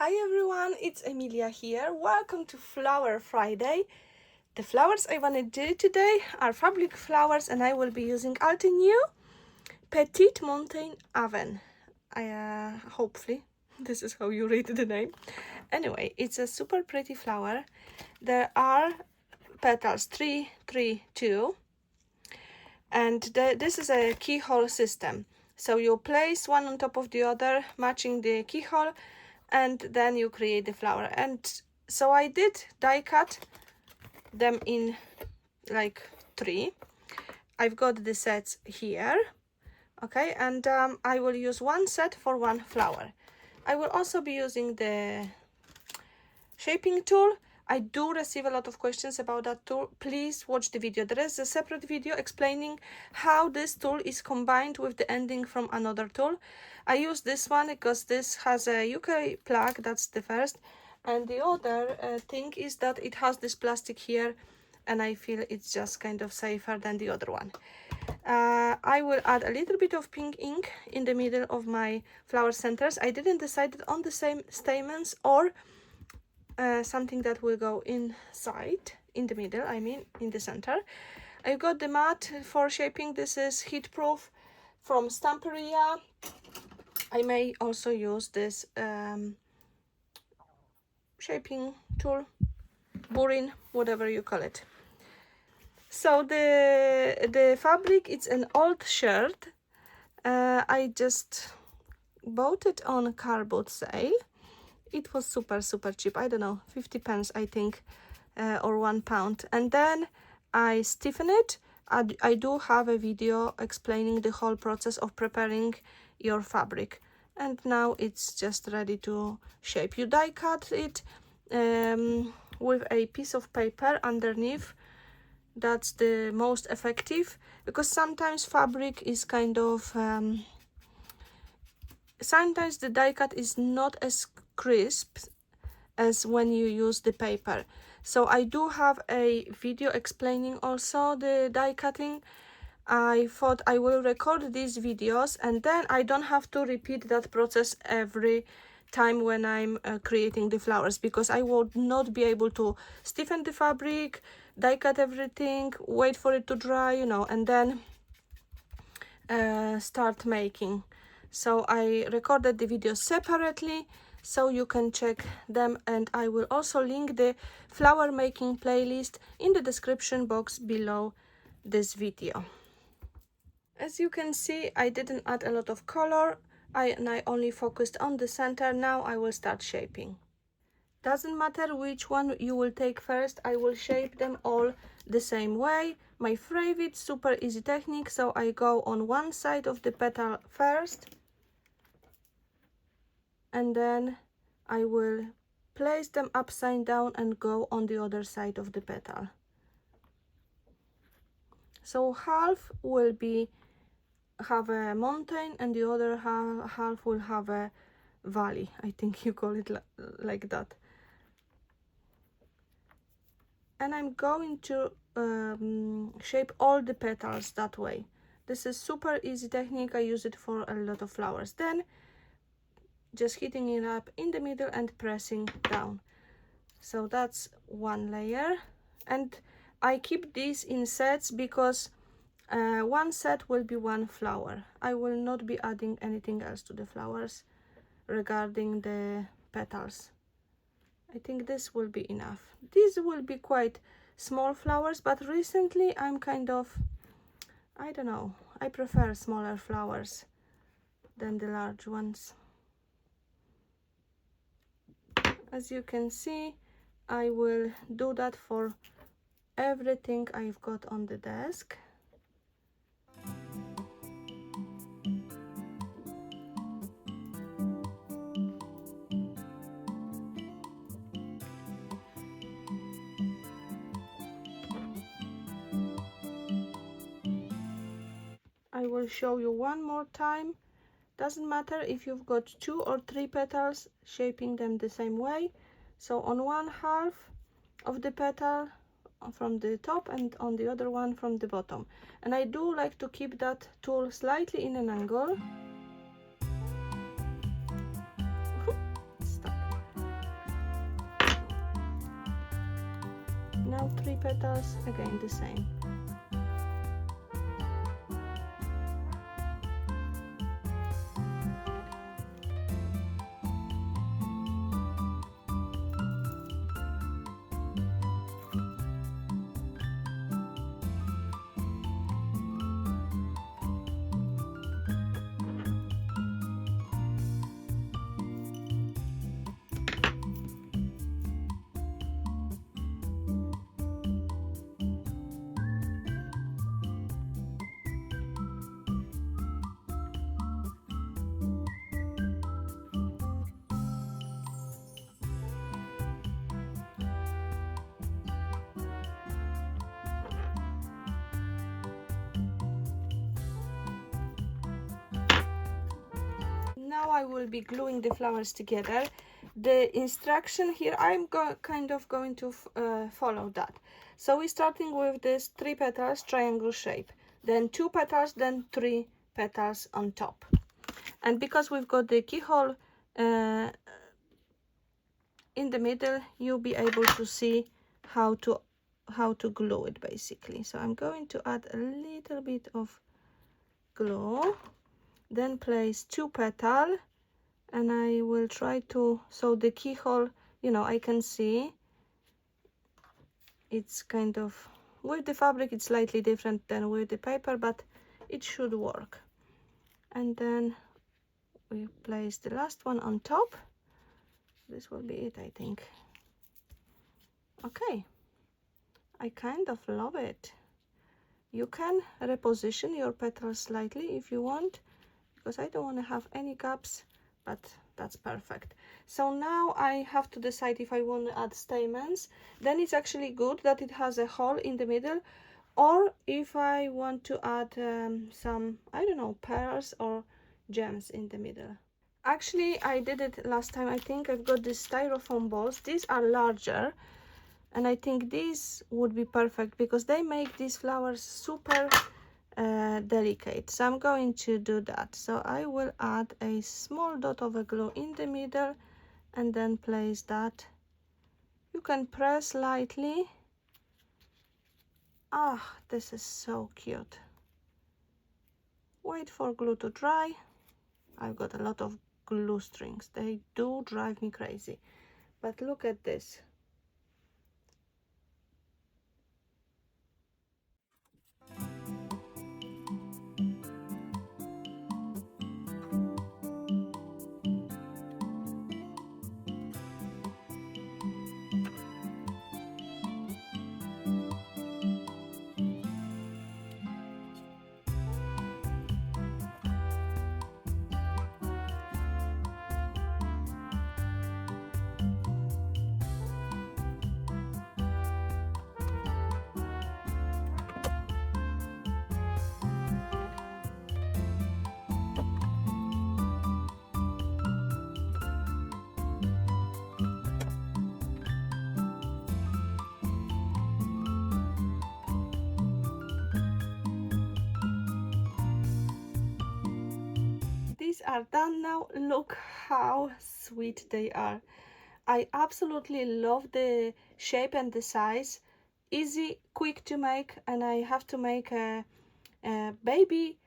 Hi everyone, it's Emilia here. Welcome to Flower Friday. The flowers I want to do today are fabric flowers and I will be using Altenew Petite Mountain Aven. Hopefully this is how you read the name. Anyway, it's a super pretty flower. There are petals 3, 3, 2 and this is a keyhole system. So you place one on top of the other, matching the keyhole, and then you create the flower. And so I did die cut them in like 3. I've got the sets here, okay, and I will use one set for one flower. I will also be using the shaping tool. I do receive a lot of questions about that tool. Please watch the video. There is a separate video explaining how this tool is combined with the ending from another tool. I use this one because this has a UK plug, that's the first, and the other thing is that it has this plastic here, and I feel it's just kind of safer than the other one. I will add a little bit of pink ink in the middle of my flower centers. I didn't decide on the same stamens or something that will go inside, in the middle, I mean in the center. I've got the mat for shaping. This is heat proof from Stamperia. I may also use this shaping tool, burin, whatever you call it. So the fabric, it's an old shirt. I just bought it on a cardboard sale. It was super cheap. I don't know, 50 pence I think, or £1. And then I stiffen it. I do have a video explaining the whole process of preparing your fabric, and now it's just ready to shape. You die cut it with a piece of paper underneath. That's the most effective, because sometimes fabric is kind of sometimes the die cut is not as crisp as when you use the paper. So I do have a video explaining also the die cutting. I thought I will record these videos and then I don't have to repeat that process every time when I'm creating the flowers, because I would not be able to stiffen the fabric, die cut everything, wait for it to dry, you know, and then start making. So I recorded the videos separately so you can check them, and I will also link the flower making playlist in the description box below this video. As you can see, I didn't add a lot of color, and I only focused on the center. Now I will start shaping. Doesn't matter which one you will take first, I will shape them all the same way. My favorite super easy technique, so I go on one side of the petal first, and then I will place them upside down and go on the other side of the petal. So half will have a mountain and the other half will have a valley. I think you call it like that. And I'm going to shape all the petals that way. This is super easy technique. I use it for a lot of flowers. Then just hitting it up in the middle and pressing down. So that's one layer, and I keep these in sets because one set will be one flower. I will not be adding anything else to the flowers regarding the petals. I think this will be enough. These will be quite small flowers, but recently I'm kind of, I don't know, I prefer smaller flowers than the large ones. As you can see, I will do that for everything I've got on the desk. I will show you one more time. Doesn't matter if you've got 2 or 3 petals, shaping them the same way. So on one half of the petal from the top and on the other one from the bottom. And I do like to keep that tool slightly in an angle. Stop. now 3 petals, again the same. Now I will be gluing the flowers together. The instruction here, I'm kind of going to follow that. So we're starting with this 3 petals triangle shape, then 2 petals, then 3 petals on top. And because we've got the keyhole in the middle, you'll be able to see how to glue it basically. So I'm going to add a little bit of glue, then place 2 petals, and I will try to, so the keyhole, you know, I can see it's kind of, with the fabric it's slightly different than with the paper, but it should work. And then we place the last one on top. This will be it, I think. Okay, I kind of love it. You can reposition your petals slightly if you want, because I don't want to have any gaps, but that's perfect. So now I have to decide if I want to add stamens. Then it's actually good that it has a hole in the middle, or if I want to add some, I don't know, pearls or gems in the middle. Actually, I did it last time. I think I've got these styrofoam balls. These are larger, and I think these would be perfect because they make these flowers super delicate. So I'm going to do that. So I will add a small dot of a glue in the middle and then place that. You can press lightly. Ah, this is so cute. Wait for glue to dry. I've got a lot of glue strings. They do drive me crazy, but look at this. These are done now. Look how sweet they are. I absolutely love the shape and the size. Easy, quick to make, and I have to make a baby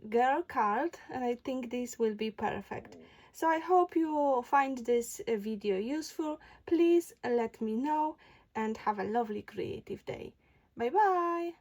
girl card, and I think this will be perfect. So I hope you find this video useful. Please let me know and have a lovely creative day. Bye bye.